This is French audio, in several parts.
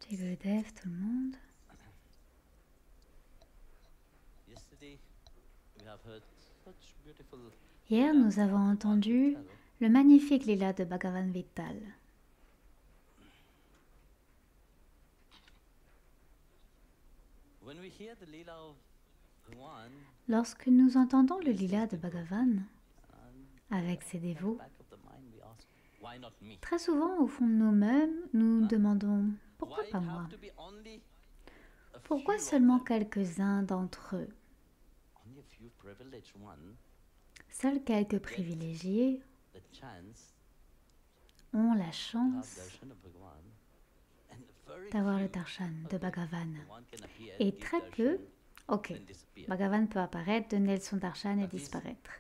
Shri Gurudev, tout le monde. Hier, nous avons entendu le magnifique lila de Bhagavan Vittal. Lorsque nous entendons le lila de Bhagavan avec ses dévots, très souvent au fond de nous-mêmes, nous demandons « Pourquoi pas moi ? Pourquoi seulement quelques-uns d'entre eux ? Seuls quelques privilégiés ont la chance d'avoir le darshan de Bhagavan. Et très peu, Bhagavan peut apparaître, donner son darshan et disparaître.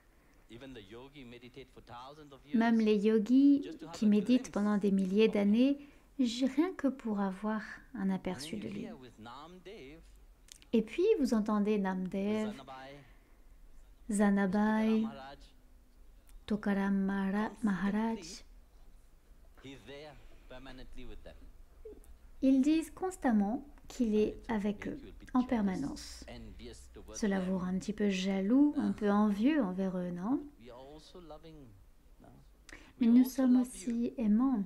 Même les yogis qui méditent pendant des milliers d'années, rien que pour avoir un aperçu de lui. Et puis vous entendez Namdev, Zanabai, Tukaram Maharaj. Ils disent constamment qu'il est avec eux, en permanence. Cela vous rend un petit peu jaloux, un peu envieux envers eux, non? Mais nous sommes aussi aimants.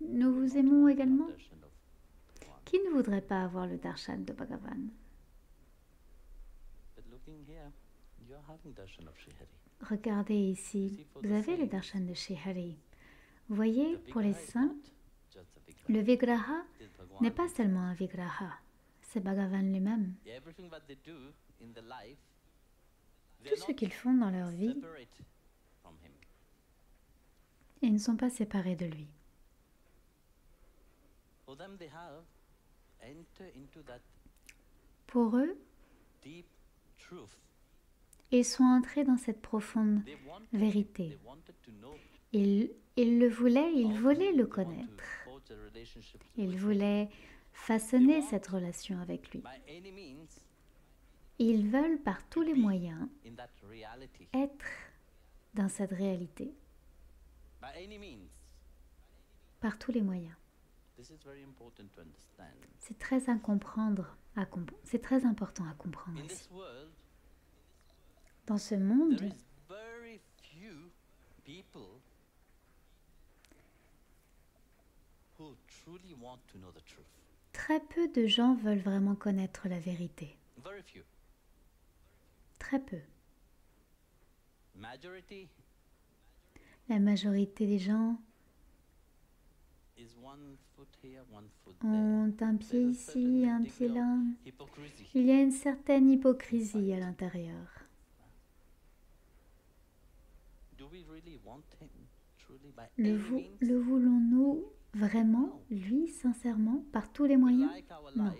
Nous vous aimons également. Qui ne voudrait pas avoir le darshan de Bhagavan? Regardez ici, vous avez le darshan de Shri Hari. Vous voyez, pour les saints, le vigraha n'est pas seulement un vigraha, c'est Bhagavan lui-même. Tout ce qu'ils font dans leur vie, ils ne sont pas séparés de lui. Pour eux, ils sont entrés dans cette profonde vérité. Ils le voulaient, ils voulaient le connaître. Ils voulaient façonner cette relation avec lui. Ils veulent par tous les moyens être dans cette réalité. Par tous les moyens. C'est très c'est très important à comprendre ici. Dans ce monde, très peu de gens veulent vraiment connaître la vérité. Très peu. La majorité des gens ont un pied ici, un pied là. Il y a une certaine hypocrisie à l'intérieur. Le voulons-nous vraiment, lui, sincèrement, par tous les moyens? Non.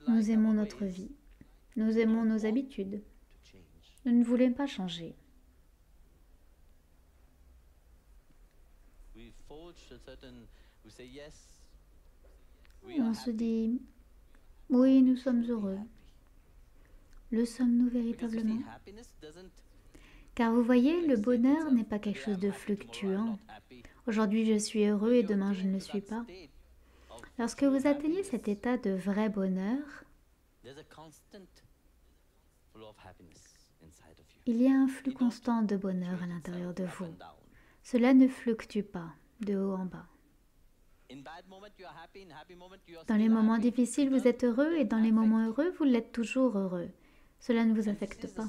Nous aimons notre vie. Nous aimons nos habitudes. Nous ne voulons pas changer. On se dit, oui, nous sommes heureux. Le sommes-nous véritablement? Car vous voyez, le bonheur n'est pas quelque chose de fluctuant. Aujourd'hui, je suis heureux et demain, je ne le suis pas. Lorsque vous atteignez cet état de vrai bonheur, il y a un flux constant de bonheur à l'intérieur de vous. Cela ne fluctue pas de haut en bas. Dans les moments difficiles, vous êtes heureux et dans les moments heureux, vous l'êtes toujours heureux. Cela ne vous affecte pas.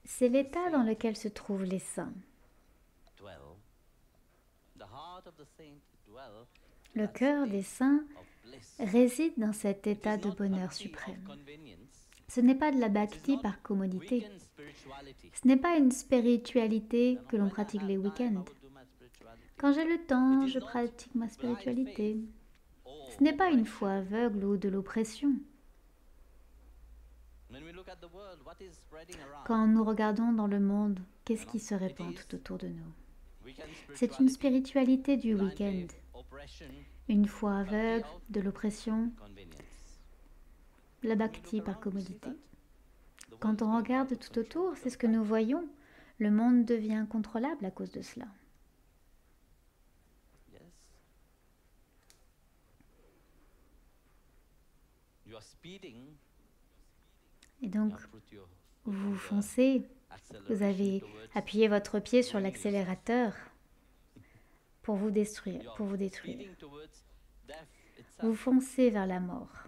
C'est l'état dans lequel se trouvent les saints. Le cœur des saints réside dans cet état de bonheur suprême. Ce n'est pas de la bhakti par commodité. Ce n'est pas une spiritualité que l'on pratique les week-ends. Quand j'ai le temps, je pratique ma spiritualité. Ce n'est pas une foi aveugle ou de l'oppression. Quand nous regardons dans le monde, qu'est-ce qui se répand tout autour de nous? C'est une spiritualité du week-end, une foi aveugle, de l'oppression, la bhakti par commodité. Quand on regarde tout autour, c'est ce que nous voyons. Le monde devient incontrôlable à cause de cela. Et donc, vous foncez, vous avez appuyé votre pied sur l'accélérateur pour vous détruire, Vous foncez vers la mort.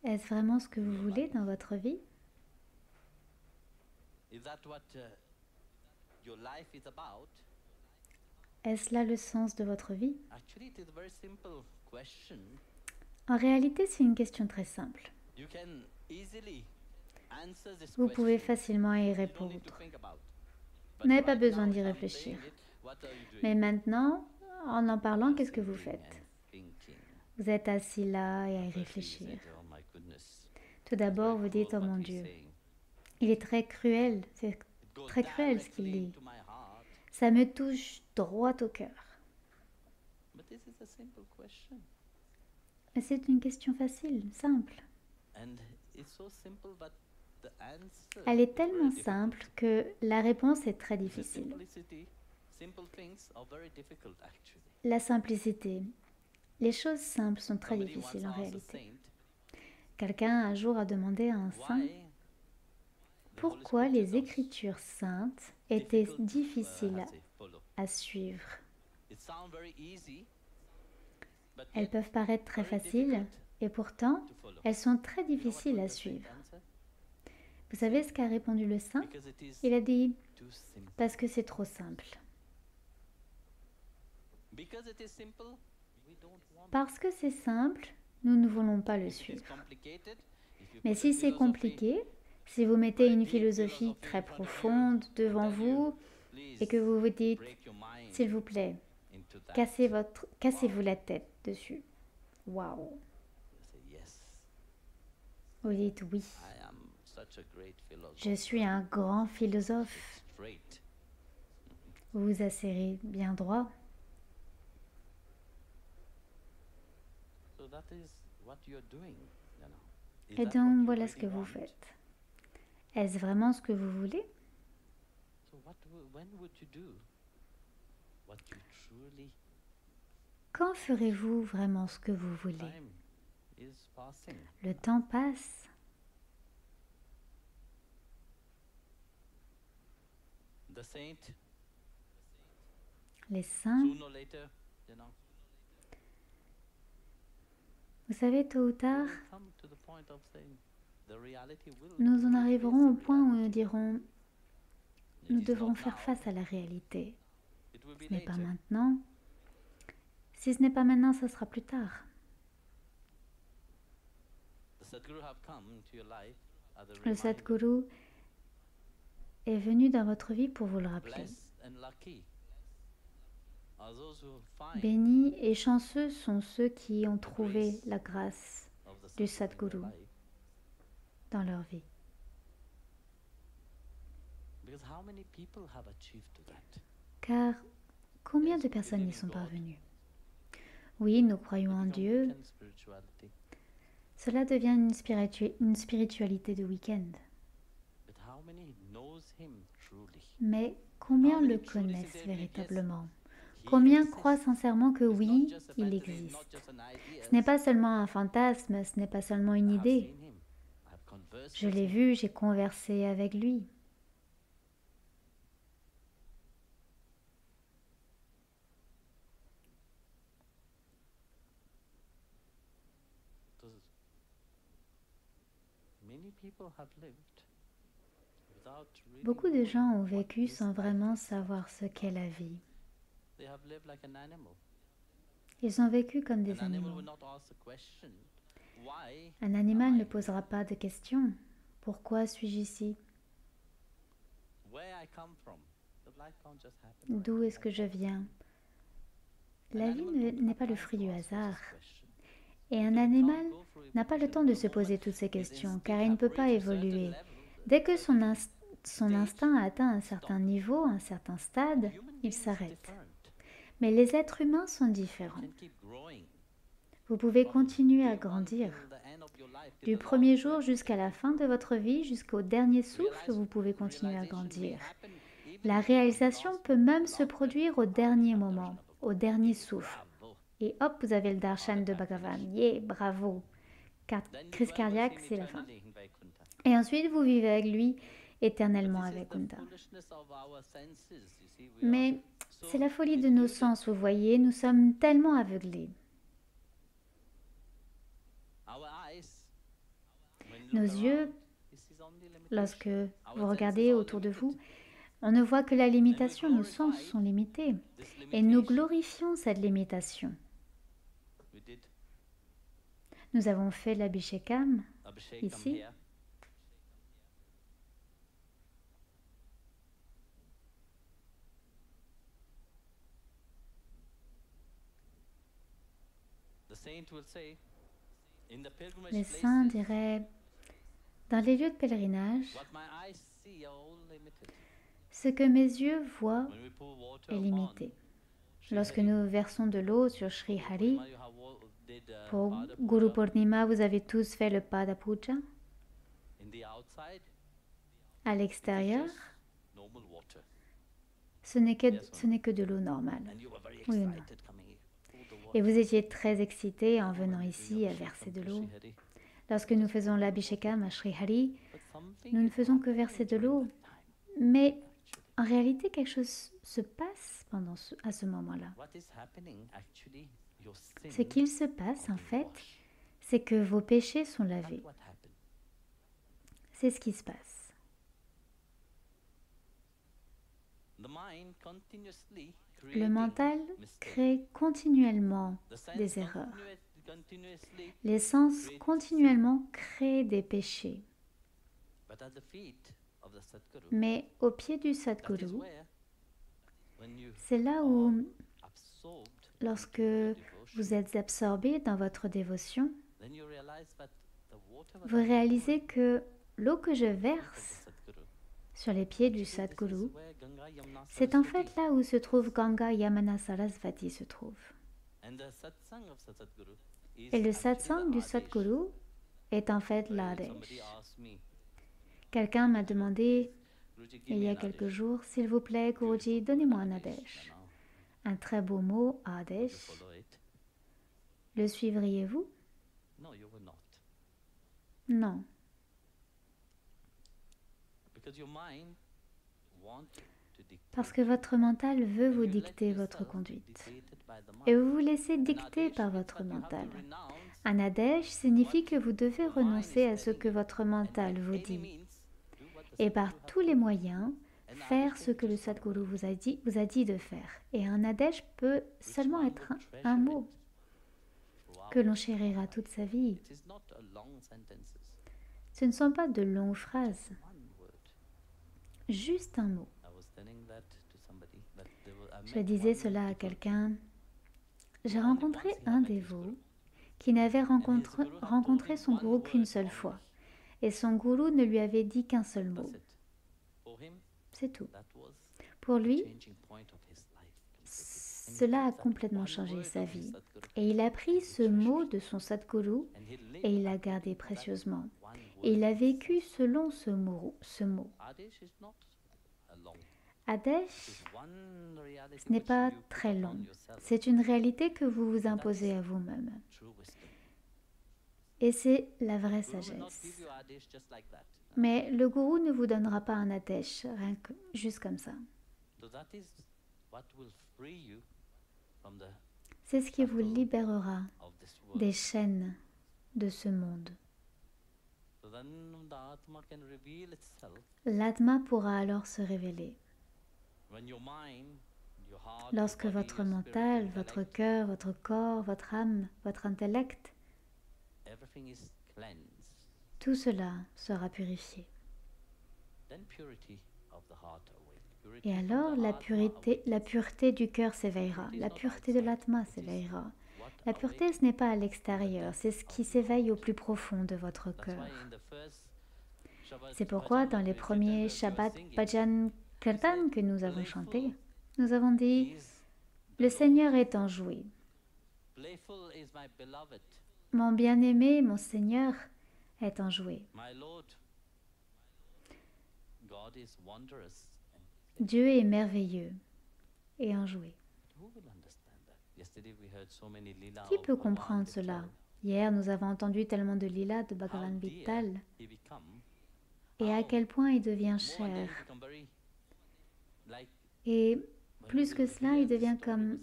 Est-ce vraiment ce que vous voulez dans votre vie? Est-ce là le sens de votre vie? En réalité, c'est une question très simple. Vous pouvez facilement y répondre. Vous n'avez pas besoin d'y réfléchir. Mais maintenant, en parlant, qu'est-ce que vous faites? Vous êtes assis là et à y réfléchir. Tout d'abord, vous dites, oh mon Dieu, il est très cruel, c'est très cruel ce qu'il dit. Ça me touche droit au cœur. Mais c'est une question facile, simple. Elle est tellement simple que la réponse est très difficile. La simplicité. Les choses simples sont très difficiles en réalité. Quelqu'un un jour a demandé à un saint pourquoi les écritures saintes étaient difficiles à suivre. Elles peuvent paraître très faciles et pourtant elles sont très difficiles à suivre. Vous savez ce qu'a répondu le saint? Il a dit parce que c'est trop simple. Parce que c'est simple, nous ne voulons pas le suivre. Mais si c'est compliqué, si vous mettez une philosophie très profonde devant vous et que vous vous dites, s'il vous plaît, cassez-vous la tête dessus. Waouh! Vous dites oui. Je suis un grand philosophe. Vous vous asseyez bien droit. Et donc voilà ce que vous faites. Est-ce vraiment ce que vous voulez? Quand ferez-vous vraiment ce que vous voulez? Le temps passe. Les saints, vous savez, tôt ou tard, nous en arriverons au point où nous dirons, nous devrons faire face à la réalité. Ce n'est pas maintenant. Si ce n'est pas maintenant, ce sera plus tard. Le Sadhguru est venu dans votre vie pour vous le rappeler. Bénis et chanceux sont ceux qui ont trouvé la grâce du Sadhguru dans leur vie. Car combien de personnes y sont parvenues? Oui, nous croyons en Dieu. Cela devient une spiritualité de week-end. Mais combien le connaissent véritablement? Combien croient sincèrement que oui, il existe? Ce n'est pas seulement un fantasme, ce n'est pas seulement une idée. Je l'ai vu, j'ai conversé avec lui. Beaucoup de gens ont vécu sans vraiment savoir ce qu'est la vie. Ils ont vécu comme des animaux. Un animal ne posera pas de questions. Pourquoi suis-je ici? D'où est-ce que je viens? La vie n'est pas le fruit du hasard. Et un animal n'a pas le temps de se poser toutes ces questions, car il ne peut pas évoluer. Dès que son instinct a atteint un certain niveau, un certain stade, il s'arrête. Mais les êtres humains sont différents. Vous pouvez continuer à grandir. Du premier jour jusqu'à la fin de votre vie, jusqu'au dernier souffle, vous pouvez continuer à grandir. La réalisation peut même se produire au dernier moment, au dernier souffle. Et hop, vous avez le darshan de Bhagavan. Yeah, bravo. Crise cardiaque, c'est la fin. Et ensuite, vous vivez avec lui éternellement avec Kunda. Mais c'est la folie de nos sens, vous voyez, nous sommes tellement aveuglés. Nos yeux, lorsque vous regardez autour de vous, on ne voit que la limitation, nos sens sont limités. Et nous glorifions cette limitation. Nous avons fait l'Abhishekam ici. Les saints diraient, dans les lieux de pèlerinage, ce que mes yeux voient est limité. Lorsque nous versons de l'eau sur Sri Hari, pour Guru Purnima, vous avez tous fait le Pada Puja. À l'extérieur, ce n'est que de l'eau normale. Oui ou non? Et vous étiez très excités en venant ici à verser de l'eau. Lorsque nous faisons l'Abhishekam à Sri Hari, nous ne faisons que verser de l'eau. Mais en réalité, quelque chose se passe à ce moment-là. Ce qu'il se passe, en fait, c'est que vos péchés sont lavés. C'est ce qui se passe. Le mental crée continuellement des erreurs. Les sens continuellement créent des péchés. Mais au pied du Sadguru, c'est là où, lorsque vous êtes absorbé dans votre dévotion, vous réalisez que l'eau que je verse sur les pieds du Sadguru, c'est en fait là où se trouve Ganga Yamuna Sarasvati se trouve. Et le satsang du Sadguru est en fait l'Adesh. Quelqu'un m'a demandé il y a quelques jours, s'il vous plaît, Guruji, donnez-moi un Adesh. Un très beau mot, Adesh. Le suivriez-vous? Non. Parce que votre mental veut vous dicter votre conduite. Et vous vous laissez dicter par votre mental. Un Adesh signifie que vous devez renoncer à ce que votre mental vous dit. Et par tous les moyens, faire ce que le Sadguru vous a dit de faire. Et un Adesh peut seulement être un mot que l'on chérira toute sa vie. Ce ne sont pas de longues phrases, juste un mot. Je disais cela à quelqu'un. J'ai rencontré un dévot qui n'avait rencontré son gourou qu'une seule fois. Et son gourou ne lui avait dit qu'un seul mot. C'est tout. Pour lui, cela a complètement changé sa vie. Et il a pris ce mot de son Sadguru et il l'a gardé précieusement. Et il a vécu selon ce mot. Adesh, ce n'est pas très long. C'est une réalité que vous vous imposez à vous-même. Et c'est la vraie sagesse. Mais le gourou ne vous donnera pas un Adesh, rien que juste comme ça. C'est ce qui vous libérera des chaînes de ce monde. L'Atma pourra alors se révéler. Lorsque votre mental, votre cœur, votre corps, votre âme, votre intellect, tout cela sera purifié. Et alors la pureté du cœur s'éveillera, la pureté de l'Atma s'éveillera. La pureté, ce n'est pas à l'extérieur, c'est ce qui s'éveille au plus profond de votre cœur. C'est pourquoi dans les premiers Shabbat Bhajan Kirtan que nous avons chantés, nous avons dit « Le Seigneur est enjoué. Mon bien-aimé, mon Seigneur est enjoué. Dieu est merveilleux et enjoué. Qui peut comprendre cela? Hier, nous avons entendu tellement de lila de Bhagavan Vittal et à quel point il devient cher. Et plus que cela, il devient comme...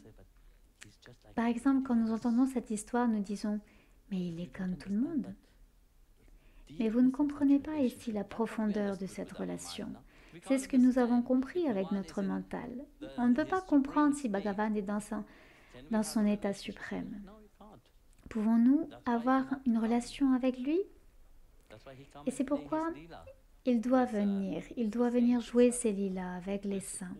Par exemple, quand nous entendons cette histoire, nous disons « Mais il est comme tout le monde ». Mais vous ne comprenez pas ici la profondeur de cette relation. C'est ce que nous avons compris avec notre mental. On ne peut pas comprendre si Bhagavan est dans son état suprême. Pouvons-nous avoir une relation avec lui? Et c'est pourquoi il doit venir jouer ses lilas avec les saints,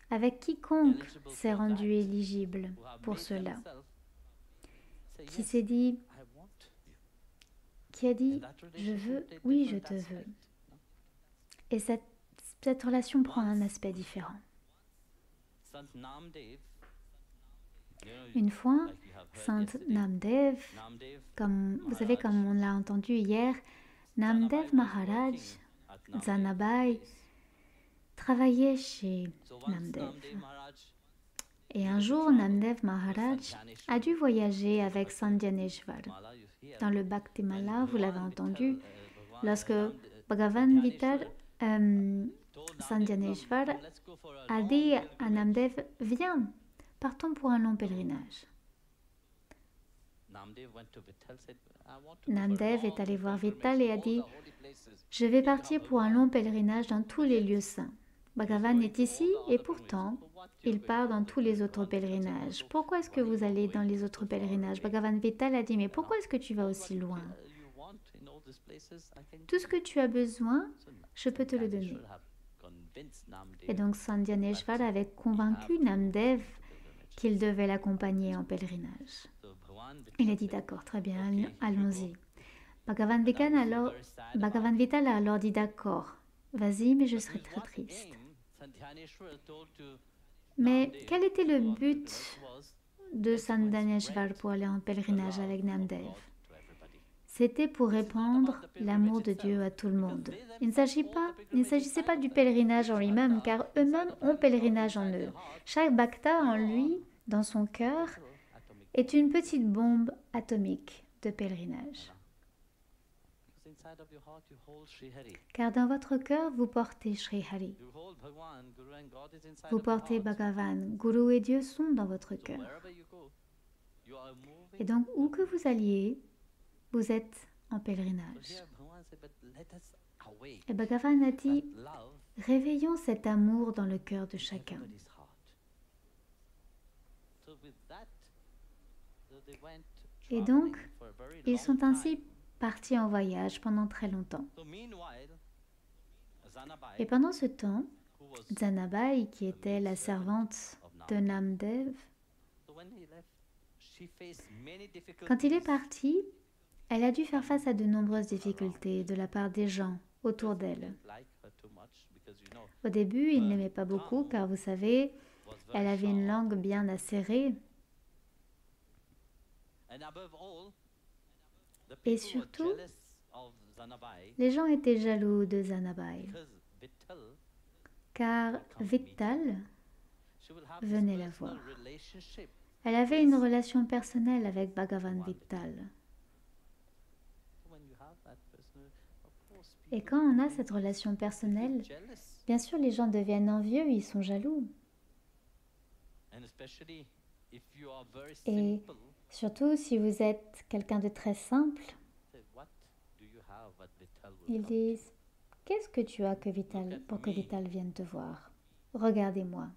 avec quiconque s'est rendu éligible pour cela, qui a dit « je veux, oui je te veux ». Et cette relation prend un aspect différent. Une fois, Saint Namdev, vous savez comme on l'a entendu hier, Namdev Maharaj, Zanabai, travaillait chez Namdev. Et un jour, Namdev Maharaj a dû voyager avec Sandhyaneshwar. Dans le Bhaktimala, vous l'avez entendu, lorsque Bhagavan Vittal, Sandhyaneshwar a dit à Namdev, viens, partons pour un long pèlerinage. Namdev est allé voir Vittal et a dit, je vais partir pour un long pèlerinage dans tous les lieux saints. Bhagavan est ici et pourtant, il part dans tous les autres pèlerinages. Pourquoi est-ce que vous allez dans les autres pèlerinages? Bhagavan Vittal a dit, mais pourquoi est-ce que tu vas aussi loin? Tout ce que tu as besoin, je peux te le donner. Et donc Sandhyaneshwar avait convaincu Namdev qu'il devait l'accompagner en pèlerinage. Il a dit d'accord, très bien, allons-y. Bhagavan Vittal a alors dit d'accord, vas-y, mais je serai très triste. Mais quel était le but de Sandhyaneshwar pour aller en pèlerinage avec Namdev? C'était pour répandre l'amour de Dieu à tout le monde. Il ne s'agissait pas du pèlerinage en lui-même, car eux-mêmes ont pèlerinage en eux. Chaque bhakta en lui, dans son cœur, est une petite bombe atomique de pèlerinage. Car dans votre cœur, vous portez Sri Hari. Vous portez Bhagavan. Guru et Dieu sont dans votre cœur. Et donc, où que vous alliez, vous êtes en pèlerinage. Et Bhagavan a dit, réveillons cet amour dans le cœur de chacun. Et donc, ils sont ainsi partis en voyage pendant très longtemps. Et pendant ce temps, Zanabai, qui était la servante de Namdev, quand il est parti, elle a dû faire face à de nombreuses difficultés de la part des gens autour d'elle. Au début, ils ne l'aimaient pas beaucoup car, vous savez, elle avait une langue bien acérée. Et surtout, les gens étaient jaloux de Zanabai, car Vittal venait la voir. Elle avait une relation personnelle avec Bhagavan Vittal. Et quand on a cette relation personnelle, bien sûr les gens deviennent envieux, ils sont jaloux. Et surtout si vous êtes quelqu'un de très simple, ils disent, qu'est-ce que tu as pour que Vittal vienne te voir? Regardez-moi.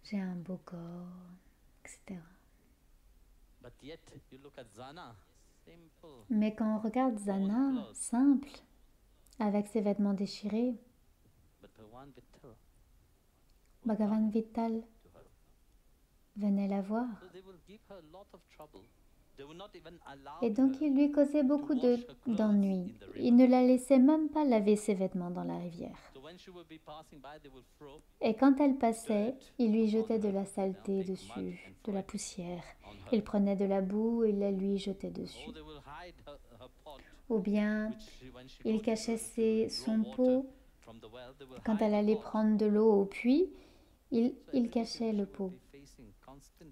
J'ai un beau corps, etc. Mais quand on regarde Zana, simple, avec ses vêtements déchirés, Bhagavan Vittal venait la voir. Et donc il lui causait beaucoup d'ennuis. Il ne la laissait même pas laver ses vêtements dans la rivière. Et quand elle passait, il lui jetait de la saleté dessus, de la poussière. Il prenait de la boue et la lui jetait dessus. ou bien il cachait son pot quand elle allait prendre de l'eau au puits, il cachait le pot.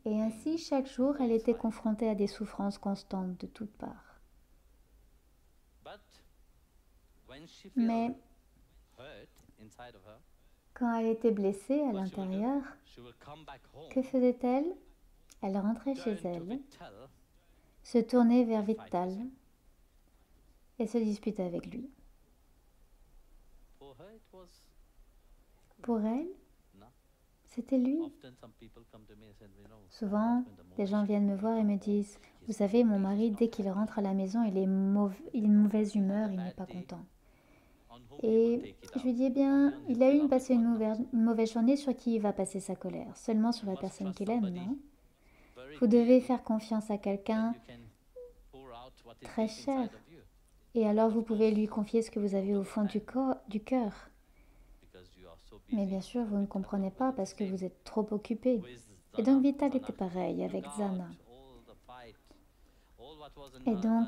Et ainsi, chaque jour, elle était confrontée à des souffrances constantes de toutes parts. Mais quand elle était blessée à l'intérieur, que faisait-elle? Elle rentrait chez elle, se tournait vers Vittal et se disputait avec lui. Pour elle, c'était lui. Souvent, des gens viennent me voir et me disent, « Vous savez, mon mari, dès qu'il rentre à la maison, il est de mauvaise humeur, il n'est pas content. » Et je lui dis, eh bien, il a eu passé une mauvaise journée, sur qui il va passer sa colère? Seulement sur la personne qu'il aime, non? Vous devez faire confiance à quelqu'un très cher. Et alors vous pouvez lui confier ce que vous avez au fond du cœur. Mais bien sûr, vous ne comprenez pas parce que vous êtes trop occupé. Et donc Vittal était pareil avec Zana. Et donc,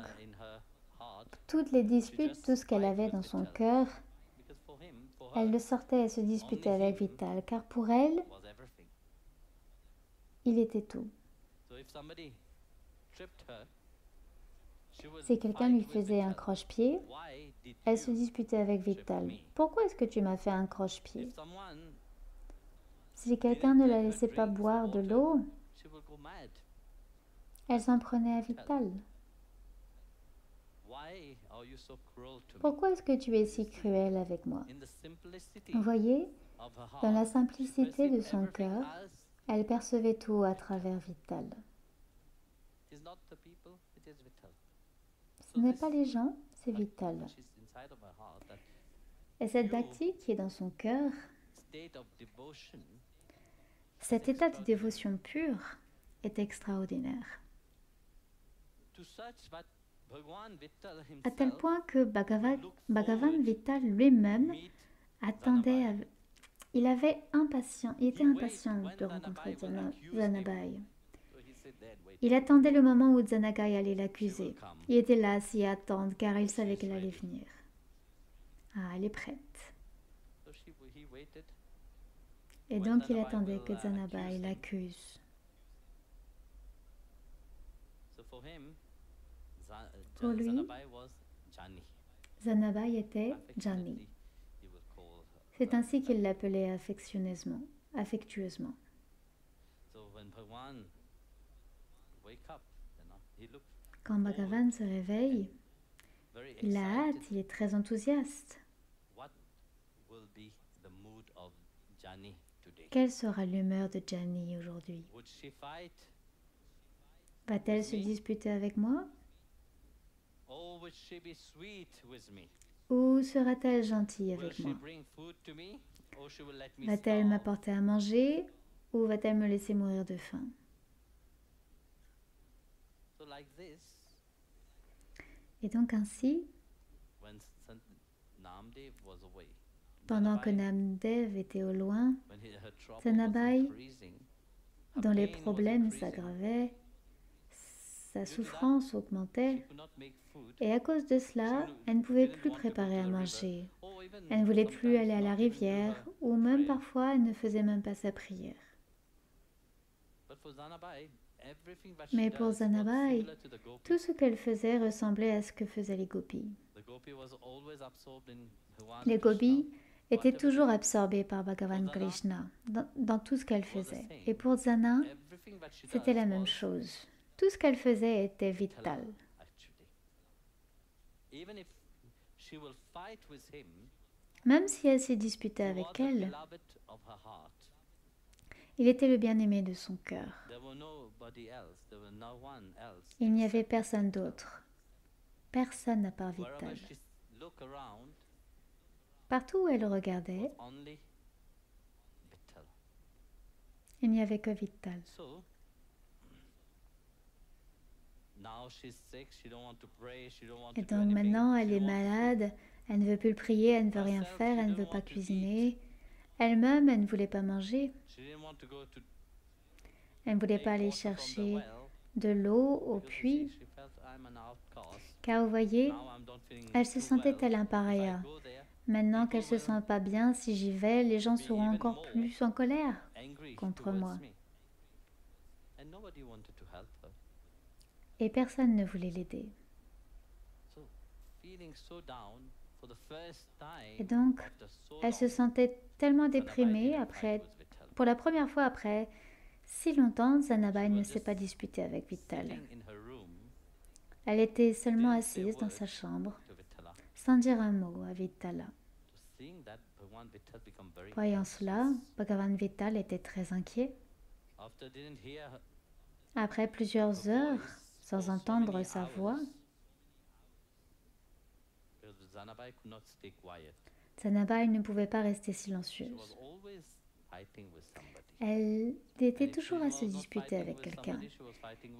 toutes les disputes, tout ce qu'elle avait dans son cœur, elle le sortait et se disputait avec Vittal, car pour elle, il était tout. Si quelqu'un lui faisait un croche-pied, elle se disputait avec Vittal. Pourquoi est-ce que tu m'as fait un croche-pied? Si quelqu'un ne la laissait pas boire de l'eau, elle s'en prenait à Vittal. Pourquoi est-ce que tu es si cruel avec moi? Vous voyez, dans la simplicité de son cœur, elle percevait tout à travers Vittal. Ce n'est pas les gens, c'est Vittal. Et cette bhakti qui est dans son cœur, cet état de dévotion pure est extraordinaire. À tel point que Bhagavan Vittal lui-même attendait, il était impatient de rencontrer Zanabai. Il attendait le moment où Zanagai allait l'accuser. Il était là à s'y attendre car il savait qu'elle allait venir. Ah, elle est prête. Et donc il attendait que Zanabai l'accuse. Pour lui, Zanabai était Jani. C'est ainsi qu'il l'appelait affectueusement. Quand Bhagavan se réveille, il a hâte, il est très enthousiaste. Quelle sera l'humeur de Jani aujourd'hui? Va-t-elle se disputer avec moi? Ou sera-t-elle gentille avec moi? Va-t-elle m'apporter à manger ou va-t-elle me laisser mourir de faim? Et donc ainsi, pendant que Namdev était au loin, Zanabai, dont les problèmes s'aggravaient, sa souffrance augmentait, et à cause de cela, elle ne pouvait plus préparer à manger. Elle ne voulait plus aller à la rivière, ou même parfois, elle ne faisait même pas sa prière. Mais pour Zanabai, tout ce qu'elle faisait ressemblait à ce que faisaient les gopis. Les gopis étaient toujours absorbés par Bhagavan Krishna dans tout ce qu'elle faisait. Et pour Zana, c'était la même chose. Tout ce qu'elle faisait était vital. Même si elle s'est disputée avec elle, il était le bien-aimé de son cœur. Il n'y avait personne d'autre. Personne à part Vittal. Partout où elle regardait, il n'y avait que Vittal. Et donc maintenant, elle est malade, elle ne veut plus prier, elle ne veut rien faire, elle ne veut pas cuisiner. Elle-même, elle ne voulait pas manger. Elle ne voulait pas aller chercher de l'eau au puits Car vous voyez, elle se sentait telle un paria. Maintenant qu'elle se sent pas bien, si j'y vais, les gens seront encore plus en colère contre moi. Et personne ne voulait l'aider. Et donc, elle se sentait tellement déprimée pour la première fois après si longtemps, Zanabai ne s'est pas disputée avec Vittal. Elle était seulement assise dans sa chambre, sans dire un mot à Vittala. Voyant cela, Bhagavan Vittal était très inquiet. Après plusieurs heures, sans entendre sa voix, Zanabai ne pouvait pas rester silencieuse. Elle était toujours à se disputer avec quelqu'un.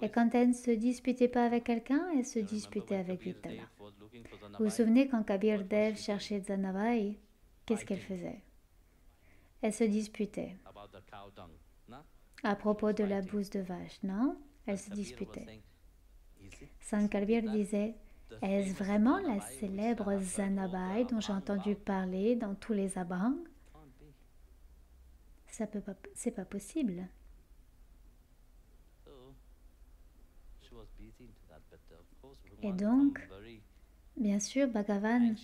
Et quand elle ne se disputait pas avec quelqu'un, elle se disputait avec Vittala. Vous vous souvenez quand Kabir Dev cherchait Zanabai, qu'est-ce qu'elle faisait? Elle se disputait. À propos de la bouse de vache, non? Elle se disputait. Sant Kabir disait, est-ce vraiment la célèbre Zanabai dont j'ai entendu parler dans tous les abhangs? C'est pas possible. Et donc, bien sûr, Bhagavan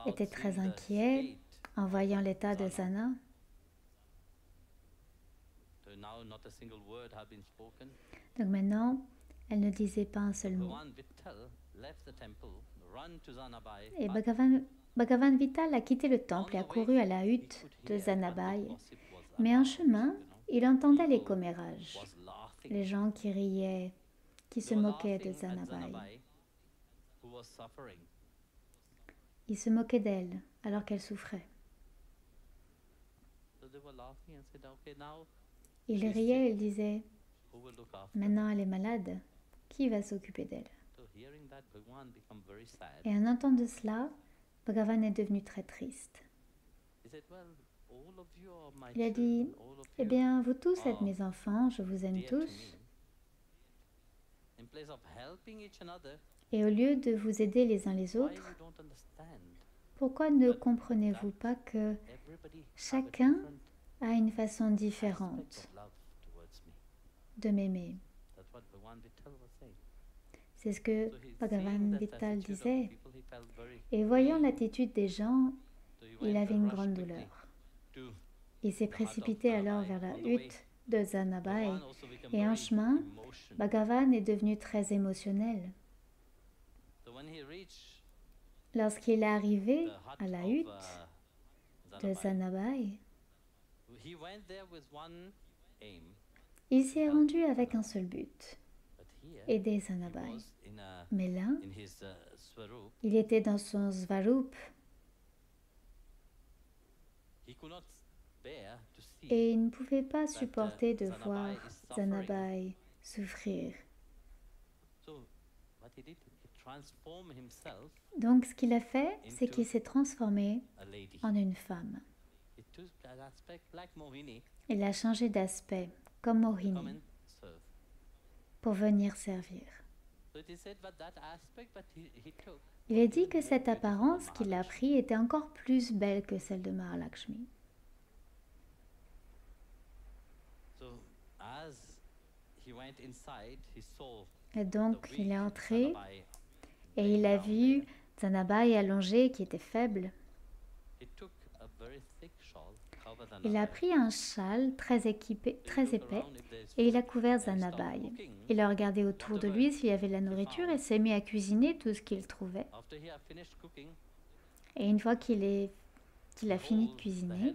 était très inquiet en voyant l'état de Zana. Donc maintenant, elle ne disait pas un seul mot. Et Bhagavan Vittal a quitté le temple et a couru à la hutte de Zanabai. Mais en chemin, il entendait les commérages, les gens qui riaient, qui se moquaient de Zanabai. Ils se moquaient d'elle alors qu'elle souffrait. Ils riaient et ils disaient, maintenant elle est malade, qui va s'occuper d'elle? Et en entendant cela, Bhagavan est devenu très triste. Il a dit, eh bien, vous tous êtes mes enfants, je vous aime tous. Et au lieu de vous aider les uns les autres, pourquoi ne comprenez-vous pas que chacun a une façon différente de m'aimer? C'est ce que Bhagavan Vittal disait. Et voyant l'attitude des gens, il avait une grande douleur. Il s'est précipité alors vers la hutte de Zanabai et en chemin, Bhagavan est devenu très émotionnel. Lorsqu'il est arrivé à la hutte de Zanabai, il s'y est rendu avec un seul but, aider Zanabai. Mais là, il était dans son Svarup et il ne pouvait pas supporter de voir Zanabai souffrir. Donc ce qu'il a fait, c'est qu'il s'est transformé en une femme. Il a changé d'aspect, comme Mohini, pour venir servir. Il est dit que cette apparence qu'il a prise était encore plus belle que celle de Mahalakshmi. Et donc il est entré et il a vu Zanabai allongée qui était faible. Il a pris un châle très épais et il a couvert Zanabai. Il a regardé autour de lui s'il y avait de la nourriture et s'est mis à cuisiner tout ce qu'il trouvait. Et une fois qu'il a fini de cuisiner,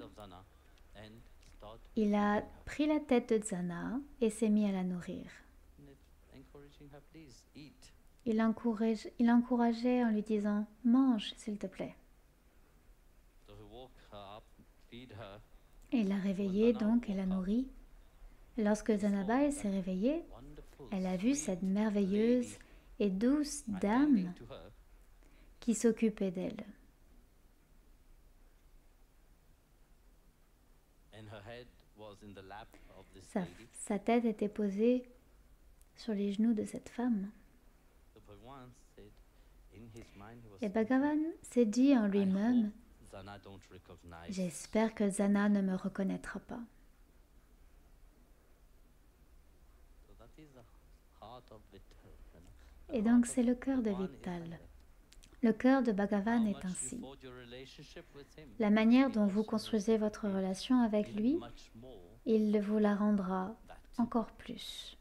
il a pris la tête de Zana et s'est mis à la nourrir. Il l'encourageait en lui disant « Mange, s'il te plaît ». Et il l'a réveillée donc et l'a nourrie. Lorsque Zanabai s'est réveillée, elle a vu cette merveilleuse et douce dame qui s'occupait d'elle. Sa tête était posée sur les genoux de cette femme. Et Bhagavan s'est dit en lui-même, j'espère que Zana ne me reconnaîtra pas. Et donc c'est le cœur de Vittal. Le cœur de Bhagavan est ainsi. La manière dont vous construisez votre relation avec lui, il vous la rendra encore plus.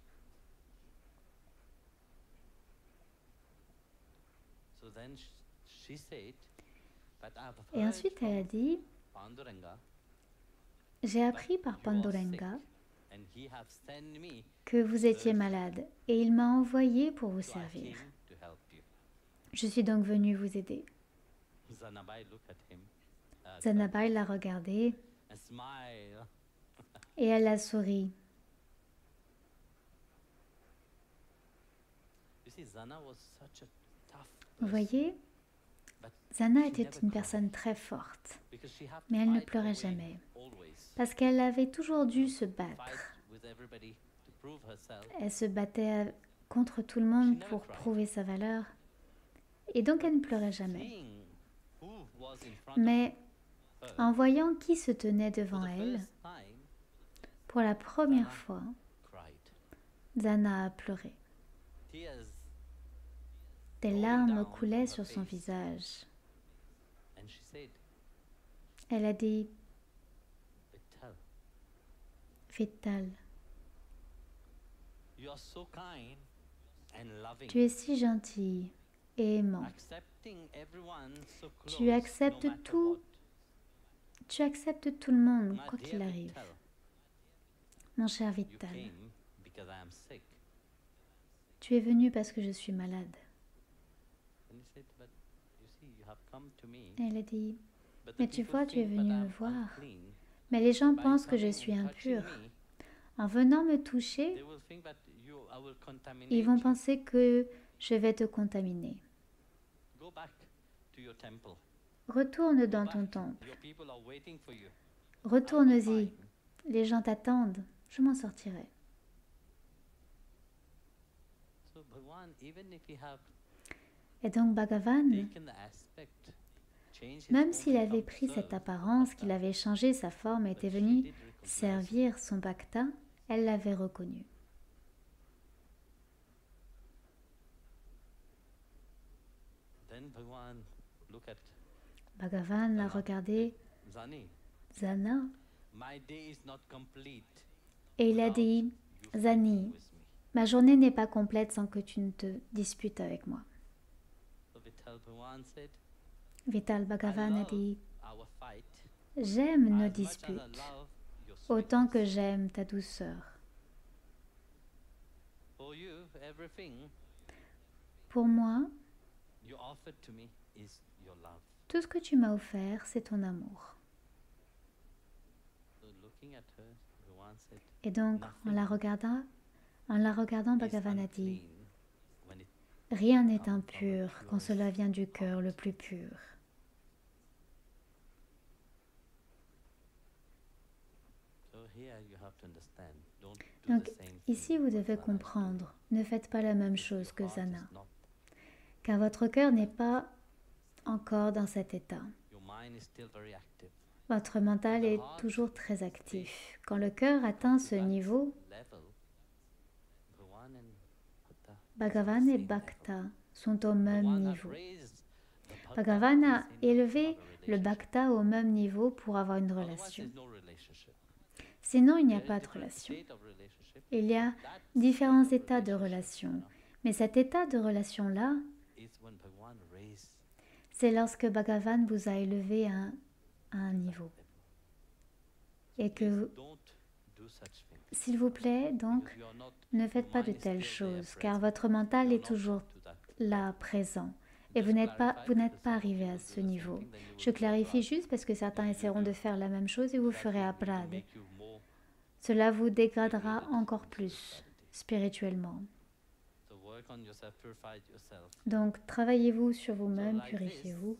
Et ensuite elle a dit, j'ai appris par Panduranga que vous étiez malade et il m'a envoyé pour vous servir. Je suis donc venue vous aider. Zanabai l'a regardé et elle a souri. Vous voyez, Zana était une personne très forte, mais elle ne pleurait jamais, parce qu'elle avait toujours dû se battre. Elle se battait contre tout le monde pour prouver sa valeur, et donc elle ne pleurait jamais. Mais en voyant qui se tenait devant elle, pour la première fois, Zana a pleuré. Des larmes coulaient sur son visage. Elle a dit, Vittal, tu es si gentil et aimant. Tu acceptes tout le monde, quoi qu'il arrive. Mon cher Vittal, tu es venu parce que je suis malade. Elle a dit, mais tu vois, tu es venu me voir, mais les gens pensent que je suis impure. En venant me toucher, ils vont penser que je vais te contaminer. Retourne dans ton temple. Retourne-y. Les gens t'attendent. Je m'en sortirai. Et donc Bhagavan, même s'il avait pris cette apparence, qu'il avait changé sa forme et était venu servir son bhakta, elle l'avait reconnu. Bhagavan l'a regardé, Zana, et il a dit, Zani, ma journée n'est pas complète sans que tu ne te disputes avec moi. Vittal Bhagavan a dit, j'aime nos disputes autant que j'aime ta douceur. Pour moi, tout ce que tu m'as offert, c'est ton amour. Et donc, en la regardant, Bhagavan a dit, rien n'est impur quand cela vient du cœur le plus pur. Donc, ici, vous devez comprendre, ne faites pas la même chose que Zana, car votre cœur n'est pas encore dans cet état. Votre mental est toujours très actif. Quand le cœur atteint ce niveau, Bhagavan et Bhakta sont au même niveau. Bhagavan a élevé le Bhakta au même niveau pour avoir une relation. Sinon, il n'y a pas de relation. Il y a différents états de relation. Mais cet état de relation-là, c'est lorsque Bhagavan vous a élevé à un niveau. Et que, s'il vous plaît, donc, ne faites pas de telles choses, car votre mental est toujours là, présent. Et vous n'êtes pas arrivé à ce niveau. Je clarifie juste parce que certains essaieront de faire la même chose et vous ferez aprad. Cela vous dégradera encore plus spirituellement. Donc, travaillez-vous sur vous-même, purifiez-vous.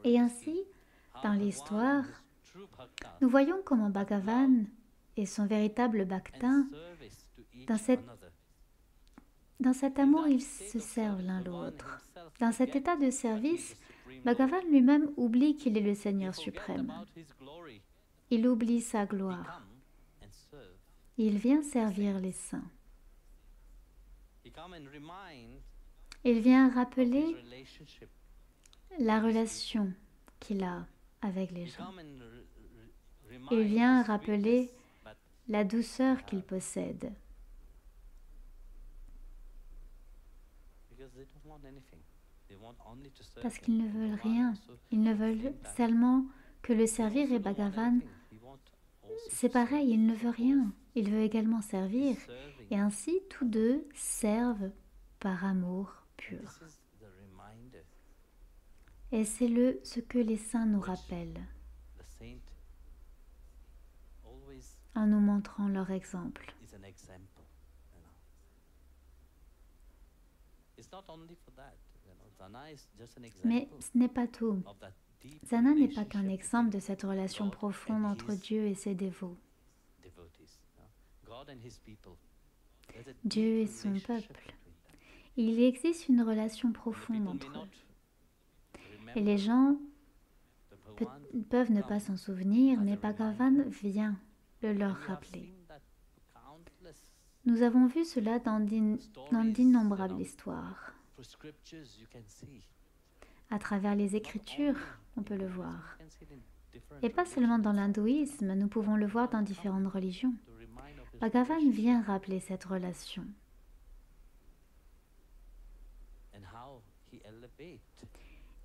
Et ainsi, dans l'histoire, nous voyons comment Bhagavan et son véritable bhakta, dans cet amour, ils se servent l'un l'autre. Dans cet état de service, Bhagavan lui-même oublie qu'il est le Seigneur suprême. Il oublie sa gloire. Il vient servir les saints. Il vient rappeler la relation qu'il a avec les gens. Il vient rappeler la douceur qu'il possède. Parce qu'ils ne veulent rien. Ils ne veulent seulement que le servir, et Bhagavan, c'est pareil, il ne veut rien. Il veut également servir. Et ainsi, tous deux servent par amour pur. Et c'est ce que les saints nous rappellent en nous montrant leur exemple. Mais ce n'est pas tout. Jhana n'est pas qu'un exemple de cette relation profonde entre Dieu et ses dévots. Dieu et son peuple. Il existe une relation profonde entre eux. Et les gens peuvent ne pas s'en souvenir, mais Bhagavan vient le leur rappeler. Nous avons vu cela dans d'innombrables histoires. À travers les Écritures, on peut le voir. Et pas seulement dans l'hindouisme, nous pouvons le voir dans différentes religions. Bhagavan vient rappeler cette relation.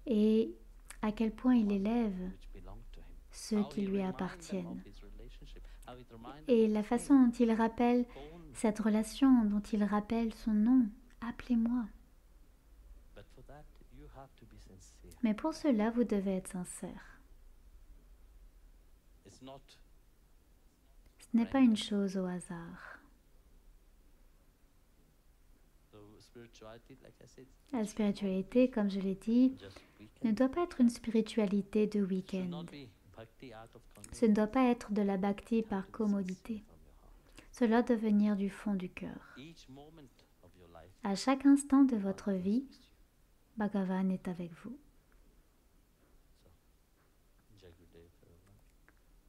Et à quel point il élève ceux qui lui appartiennent. Et la façon dont il rappelle cette relation, dont il rappelle son nom, appelez-moi. Mais pour cela, vous devez être sincère. Ce n'est pas une chose au hasard. La spiritualité, comme je l'ai dit, ne doit pas être une spiritualité de week-end. Ce ne doit pas être de la bhakti par commodité. Cela doit venir du fond du cœur. À chaque instant de votre vie, Bhagavan est avec vous.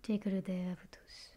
Jai Gurudev à vous tous.